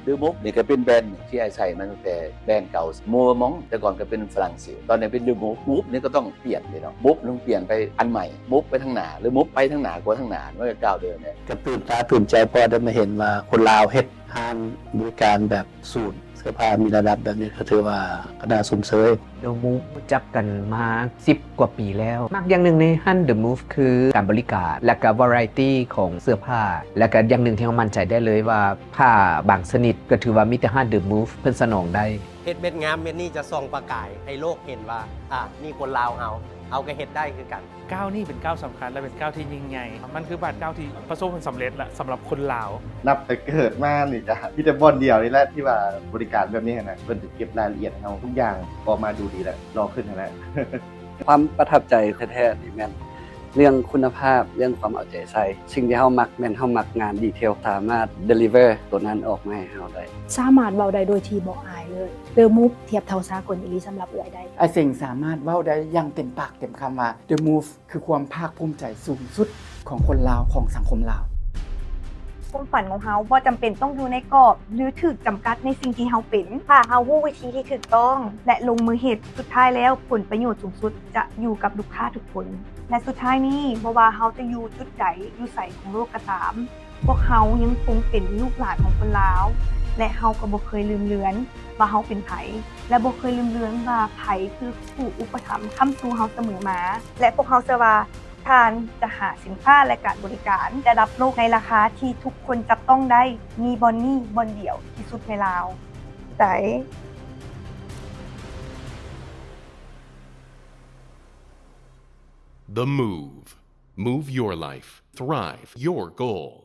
หรือมุกนี่ก็เป็นแบรนด์ที่ไอ้ใส่มาตั้งแต่แบรนด์เก่าโมมองแต่ก่อนก็เป็นฝรั่งเศสตอนนี้เป็นดูมุกนี่ก็ต้องเปลี่ยนเลยเนาะมุกต้องเปลี่ยนไปอันใหม่มุกไปทางหน้าหรือมุกไปทางหน้ากว่าทางหน้าไม่ก็ก้าวเดินเนี่ยก็ตื่นตาตื่นใจพอได้มาเห็นว่าคนลาวเฮ็ดห้างบริการแบบศูนย์เสื้อผ้ามีระดับแบบนี้ก็ถือว่าก็น่าสมเสย The Move รู้จักกันมา10 กว่าปีแล้วมากอย่างหนึ่งในฮั่น The Move คือการบริการและก็ variety ของเสื้อผ้าและก็อย่างหนึ่งที่เรามั่นใจได้เลยว่าผ้าบางชนิดก็ถือว่ามีแต่ฮั่น The Move เพิ่นสนองได้เฮ็ดเม็ดงามเม็ดนี้จะส่องประกายให้โลกเห็นว่านี่คนลาวเอาก็เฮ็ดได้คือกันก้าวนี่เป็นก้าวสำคัญและเป็นก้าวที่ยิ่งใหญ่มันคือบาดก้าวที่ประสบผลสำเร็จละสำหรับคนลาวนับแต่เกิดมานี่จ้ะพี่แต่บอนเดียวนี่แหละที่ว่าบริการแบบนี้นะเพิ่นจะเก็บรายละเอียดเอาทุกอย่างออกมาดูดีแล้วรอขึ้นแล้ว ความประทับใจแท้ๆนี่แม่นเรื่องคุณภาพเรื่องความเอาใจใส่สิ่งที่เฮามักแม่นเฮามักงานดีเทลสามารถ deliver ตัวนั้นออกมาให้เฮาได้สามารถเว้าได้โดยที่บ่อายเลยเดอะมูฟเทียบเท่าสากลอีหลีสำหรับเอื้อยได้ไอ้สิ่งสามารถเว้าได้อย่างเต็มปากเต็มคำว่า The Move คือความภาคภูมิใจสูงสุดของคนลาวของสังคมลาวความฝันของเฮาบ่จำเป็นต้องอยู่ในกรอบหรือถูกจำกัดในสิ่งที่เฮาเป็นถ้าเฮารู้วิธีที่ถูกต้องและลงมือเฮ็ดสุดท้ายแล้วผลประโยชน์สูงสุดจะอยู่กับลูกค้าทุกคนและสุดท้ายนี้บ่ว่าเฮาจะอยู่จุดใดอยู่ไสของโลกก็ตามพวกเฮายังคงเป็นลูกหลานของคนลาวและเฮาก็บ่เคยลืมเลือนว่าเฮาเป็นไผและบ่เคยลืมเลือนว่าไผคือผู้อุปถัมภ์ค้ำชูเฮาเสมอมาและพวกเฮาเชื่อว่าทานจะหาสินค้าและการบริการระดับโลกในราคาที่ทุกคนจับต้องได้มีบอนนี่บอนเดียวที่สุดในลาวแต่ The Move. Move your life. Thrive your goal.